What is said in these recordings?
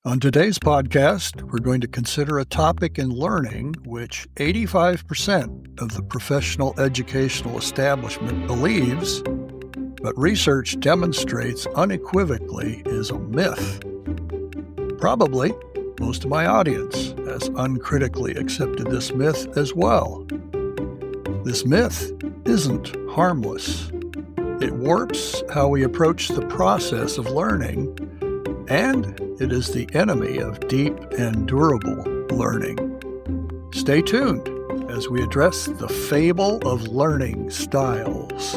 On today's podcast, we're going to consider a topic in learning which 85% of the professional educational establishment believes, but research demonstrates unequivocally is a myth. Probably most of my audience has uncritically accepted this myth as well. This myth isn't harmless. It warps how we approach the process of learning, and it is the enemy of deep and durable learning. Stay tuned as we address the fable of learning styles.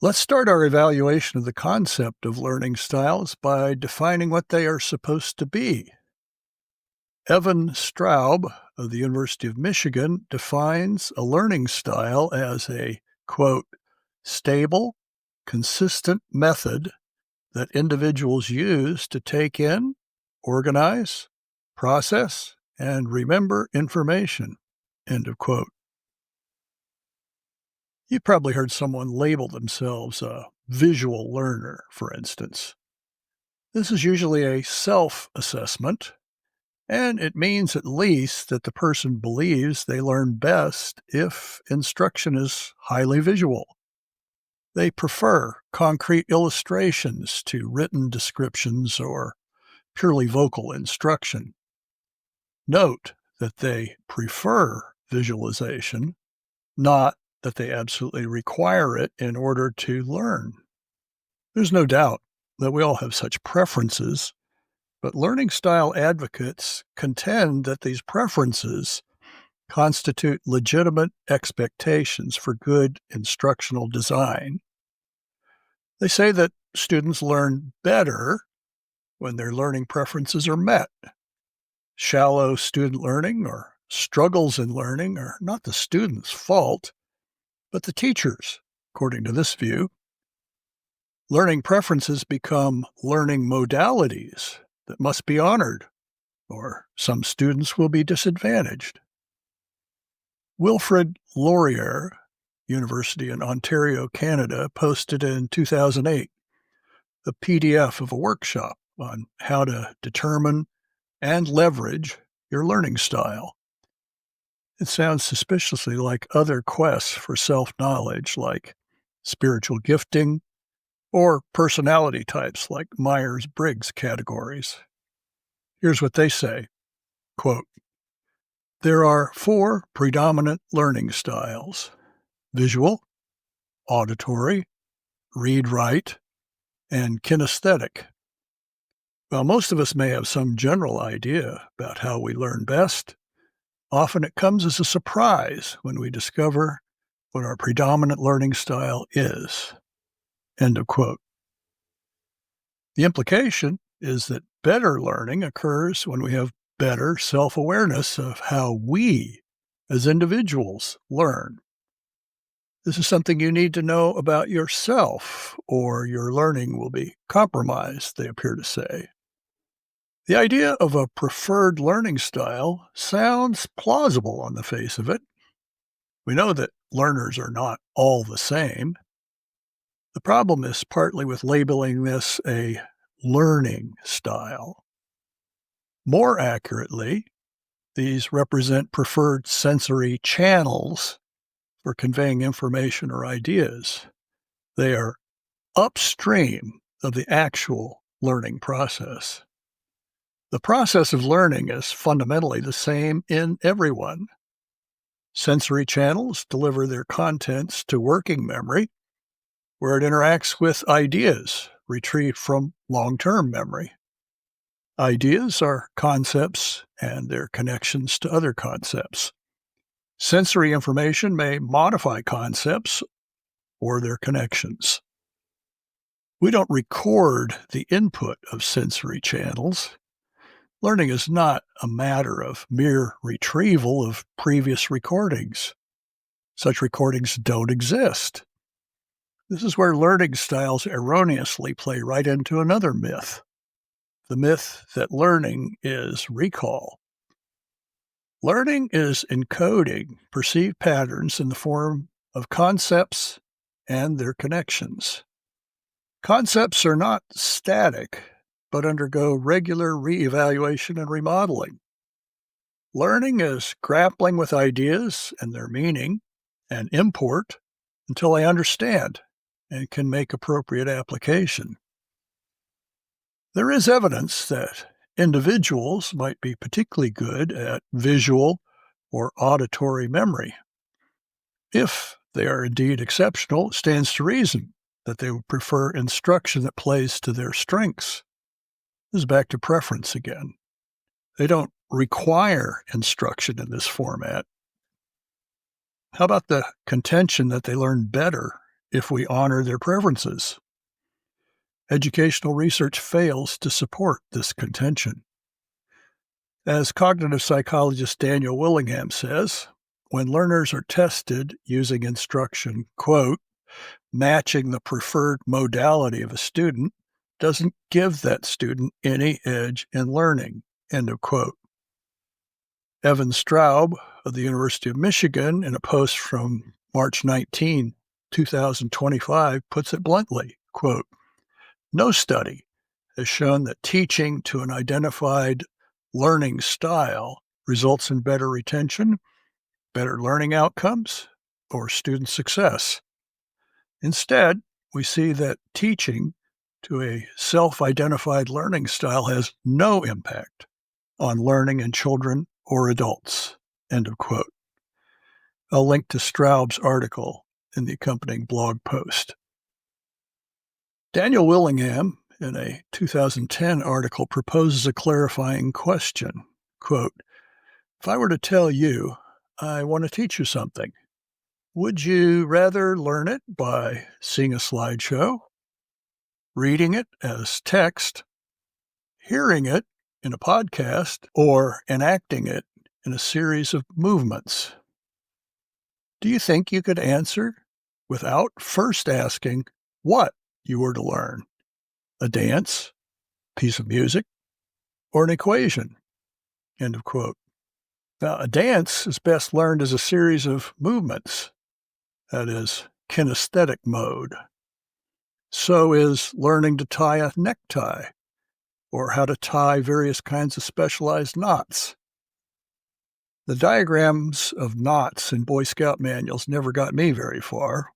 Let's start our evaluation of the concept of learning styles by defining what they are supposed to be. Evan Straub of the University of Michigan defines a learning style as a, quote, stable, consistent method that individuals use to take in, organize, process, and remember information, end of quote. You've probably heard someone label themselves a visual learner, for instance. This is usually a self-assessment, and it means at least that the person believes they learn best if instruction is highly visual. They prefer concrete illustrations to written descriptions or purely vocal instruction. Note that they prefer visualization, not that they absolutely require it in order to learn. There's no doubt that we all have such preferences, but learning style advocates contend that these preferences constitute legitimate expectations for good instructional design. They say that students learn better when their learning preferences are met. Shallow student learning or struggles in learning are not the student's fault, but the teacher's, according to this view. Learning preferences become learning modalities that must be honored, or some students will be disadvantaged. Wilfrid Laurier, University in Ontario, Canada, posted in 2008 a PDF of a workshop on how to determine and leverage your learning style. It sounds suspiciously like other quests for self-knowledge, like spiritual gifting, or personality types like Myers-Briggs categories. Here's what they say, quote, there are 4 predominant learning styles: visual, auditory, read-write, and kinesthetic. While most of us may have some general idea about how we learn best, often it comes as a surprise when we discover what our predominant learning style is. End of quote. The implication is that better learning occurs when we have better self-awareness of how we, as individuals, learn. This is something you need to know about yourself, or your learning will be compromised, they appear to say. The idea of a preferred learning style sounds plausible on the face of it. We know that learners are not all the same. The problem is partly with labeling this a learning style. More accurately, these represent preferred sensory channels for conveying information or ideas. They are upstream of the actual learning process. The process of learning is fundamentally the same in everyone. Sensory channels deliver their contents to working memory, where it interacts with ideas retrieved from long-term memory. Ideas are concepts and their connections to other concepts. Sensory information may modify concepts or their connections. We don't record the input of sensory channels. Learning is not a matter of mere retrieval of previous recordings. Such recordings don't exist. This is where learning styles erroneously play right into another myth, the myth that learning is recall. Learning is encoding perceived patterns in the form of concepts and their connections. Concepts are not static, but undergo regular reevaluation and remodeling. Learning is grappling with ideas and their meaning and import until I understand and can make appropriate application. There is evidence that individuals might be particularly good at visual or auditory memory. If they are indeed exceptional, it stands to reason that they would prefer instruction that plays to their strengths. This is back to preference again. They don't require instruction in this format. How about the contention that they learn better if we honor their preferences? Educational research fails to support this contention. As cognitive psychologist Daniel Willingham says, when learners are tested using instruction, quote, matching the preferred modality of a student doesn't give that student any edge in learning, end of quote. Evan Straub of the University of Michigan, in a post from March 19, 2025, puts it bluntly, quote, no study has shown that teaching to an identified learning style results in better retention, better learning outcomes, or student success. Instead, we see that teaching to a self-identified learning style has no impact on learning in children or adults, end of quote. I'll link to Straub's article in the accompanying blog post. Daniel Willingham, in a 2010 article, proposes a clarifying question. Quote, if I were to tell you, I want to teach you something, would you rather learn it by seeing a slideshow, reading it as text, hearing it in a podcast, or enacting it in a series of movements? Do you think you could answer without first asking what you were to learn? A dance, piece of music, or an equation? End of quote. Now, a dance is best learned as a series of movements, that is, kinesthetic mode. So is learning to tie a necktie or how to tie various kinds of specialized knots. The diagrams of knots in Boy Scout manuals never got me very far.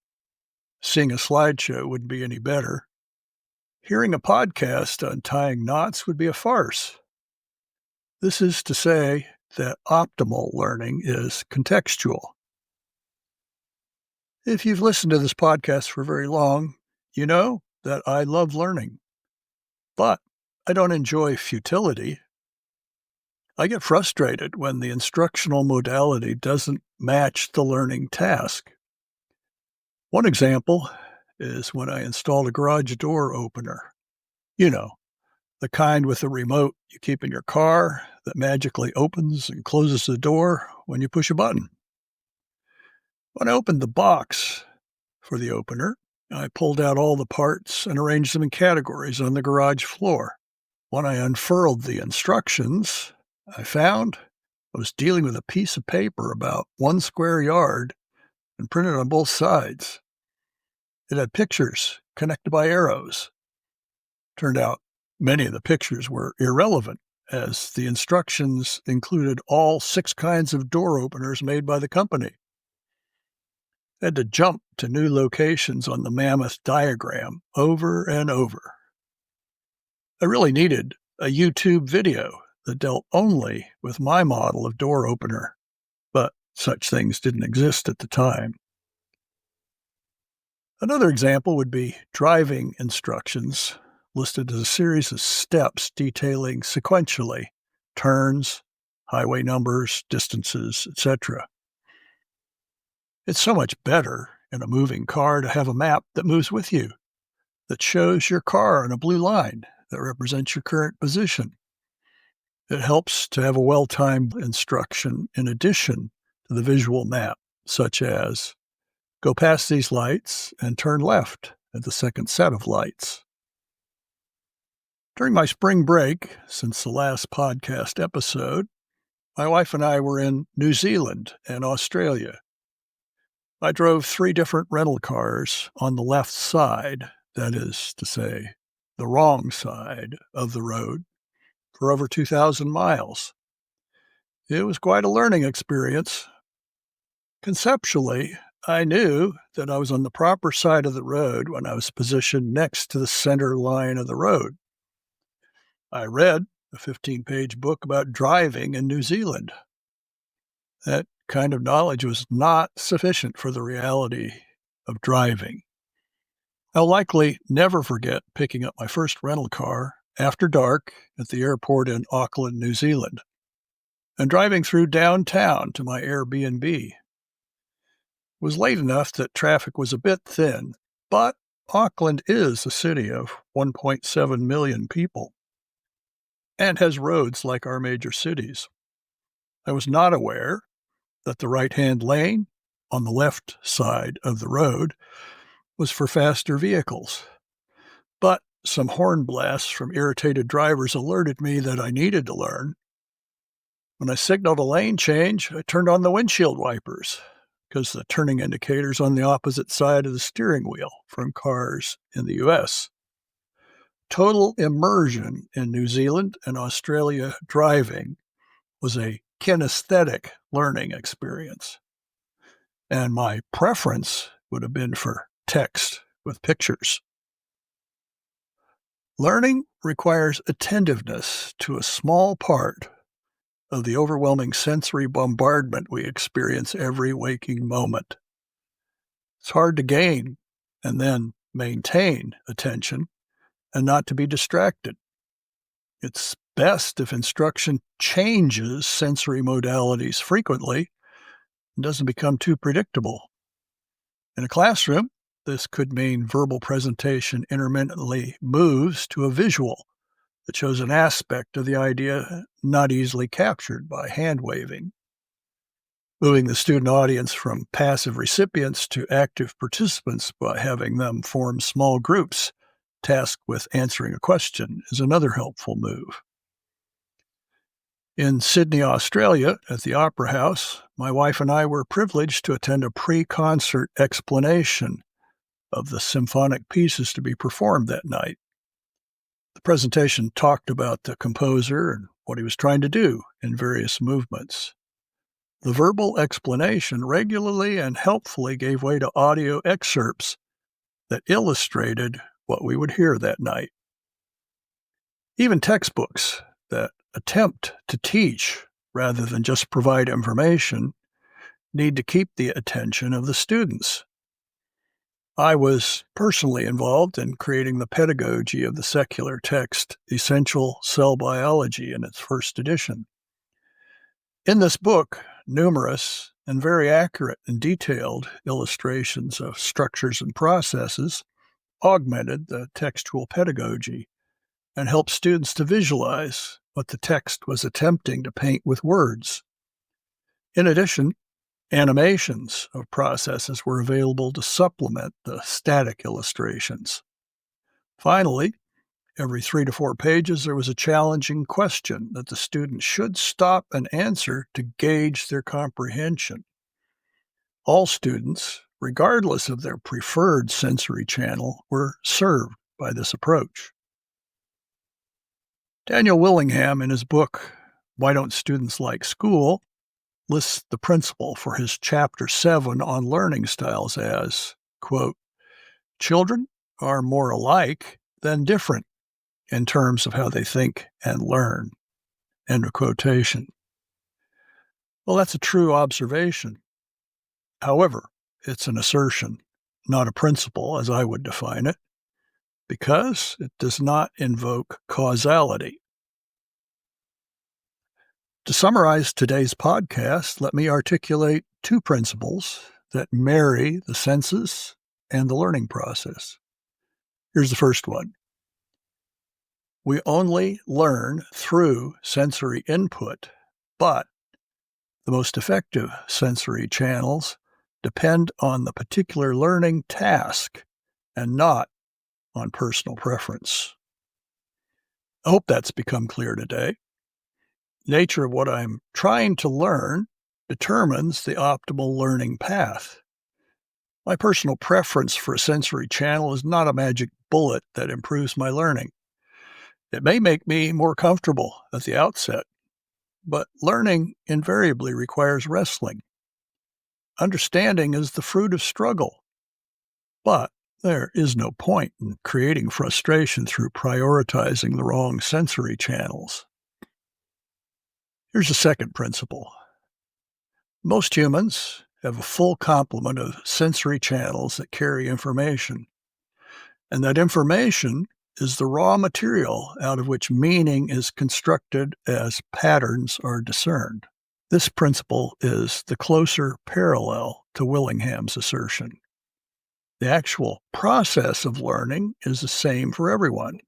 Seeing a slideshow wouldn't be any better. Hearing a podcast on tying knots would be a farce. This is to say that optimal learning is contextual. If you've listened to this podcast for very long, you know that I love learning, but I don't enjoy futility. I get frustrated when the instructional modality doesn't match the learning task. One example is when I installed a garage door opener. You know, the kind with the remote you keep in your car that magically opens and closes the door when you push a button. When I opened the box for the opener, I pulled out all the parts and arranged them in categories on the garage floor. When I unfurled the instructions, I found I was dealing with a piece of paper about 1 square yard and printed on both sides. It had pictures connected by arrows. Turned out many of the pictures were irrelevant, as the instructions included all 6 kinds of door openers made by the company. I had to jump to new locations on the mammoth diagram over and over. I really needed a YouTube video that dealt only with my model of door opener, but such things didn't exist at the time. Another example would be driving instructions listed as a series of steps detailing sequentially turns, highway numbers, distances, etc. It's so much better in a moving car to have a map that moves with you, that shows your car on a blue line that represents your current position. It helps to have a well-timed instruction in addition to the visual map, such as go past these lights and turn left at the second set of lights. During my spring break, since the last podcast episode, my wife and I were in New Zealand and Australia. I drove 3 different rental cars on the left side, that is to say, the wrong side of the road, for over 2,000 miles. It was quite a learning experience. Conceptually, I knew that I was on the proper side of the road when I was positioned next to the center line of the road. I read a 15-page book about driving in New Zealand. That kind of knowledge was not sufficient for the reality of driving. I'll likely never forget picking up my first rental car after dark at the airport in Auckland, New Zealand, and driving through downtown to my Airbnb. It was late enough that traffic was a bit thin, but Auckland is a city of 1.7 million people and has roads like our major cities. I was not aware that the right-hand lane on the left side of the road was for faster vehicles. But some horn blasts from irritated drivers alerted me that I needed to learn. When I signaled a lane change, I turned on the windshield wipers because the turning indicator's on the opposite side of the steering wheel from cars in the US. Total immersion in New Zealand and Australia driving was a kinesthetic learning experience. And my preference would have been for text with pictures. Learning requires attentiveness to a small part of the overwhelming sensory bombardment we experience every waking moment. It's hard to gain and then maintain attention and not to be distracted. It's best if instruction changes sensory modalities frequently and doesn't become too predictable. In a classroom, this could mean verbal presentation intermittently moves to a visual that shows an aspect of the idea not easily captured by hand waving. Moving the student audience from passive recipients to active participants by having them form small groups tasked with answering a question is another helpful move. In Sydney, Australia, at the Opera House, my wife and I were privileged to attend a pre-concert explanation of the symphonic pieces to be performed that night. The presentation talked about the composer and what he was trying to do in various movements. The verbal explanation regularly and helpfully gave way to audio excerpts that illustrated what we would hear that night. Even textbooks that attempt to teach rather than just provide information need to keep the attention of the students. I was personally involved in creating the pedagogy of the secular text, Essential Cell Biology, in its first edition. In this book, numerous and very accurate and detailed illustrations of structures and processes augmented the textual pedagogy and helped students to visualize what the text was attempting to paint with words. In addition, animations of processes were available to supplement the static illustrations. Finally, every 3 to 4 pages, there was a challenging question that the student should stop and answer to gauge their comprehension. All students, regardless of their preferred sensory channel, were served by this approach. Daniel Willingham, in his book, Why Don't Students Like School?, lists the principle for his chapter 7 on learning styles as, quote, children are more alike than different in terms of how they think and learn, end of quotation. Well, that's a true observation. However, it's an assertion, not a principle as I would define it, because it does not invoke causality. To summarize today's podcast, let me articulate 2 principles that marry the senses and the learning process. Here's the first one. We only learn through sensory input, but the most effective sensory channels depend on the particular learning task and not on personal preference. I hope that's become clear today. Nature of what I'm trying to learn determines the optimal learning path. My personal preference for a sensory channel is not a magic bullet that improves my learning. It may make me more comfortable at the outset, but learning invariably requires wrestling. Understanding is the fruit of struggle, but there is no point in creating frustration through prioritizing the wrong sensory channels. Here's a second principle. Most humans have a full complement of sensory channels that carry information, and that information is the raw material out of which meaning is constructed as patterns are discerned. This principle is the closer parallel to Willingham's assertion. The actual process of learning is the same for everyone.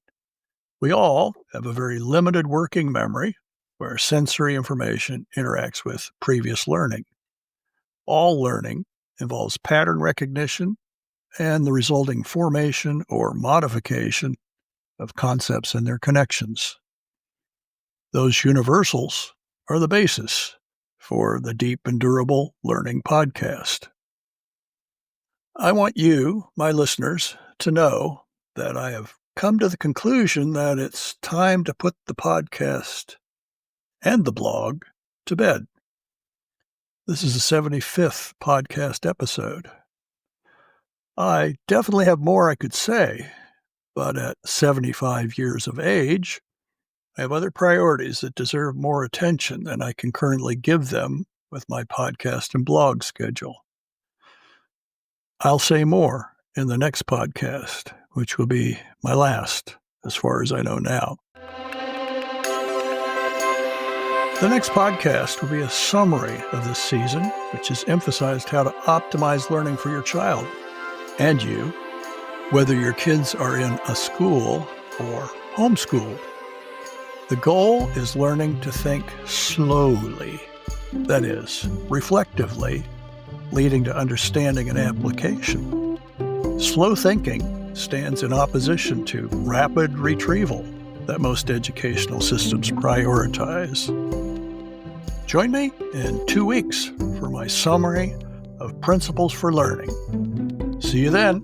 We all have a very limited working memory where sensory information interacts with previous learning. All learning involves pattern recognition and the resulting formation or modification of concepts and their connections. Those universals are the basis for the Deep and Durable Learning Podcast. I want you, my listeners, to know that I have come to the conclusion that it's time to put the podcast and the blog to bed. This is the 75th podcast episode. I definitely have more I could say, but at 75 years of age, I have other priorities that deserve more attention than I can currently give them with my podcast and blog schedule. I'll say more in the next podcast, which will be my last, as far as I know now. The next podcast will be a summary of this season, which has emphasized how to optimize learning for your child and you, whether your kids are in a school or homeschooled. The goal is learning to think slowly, that is, reflectively, leading to understanding and application. Slow thinking stands in opposition to rapid retrieval that most educational systems prioritize. Join me in 2 weeks for my summary of principles for learning. See you then.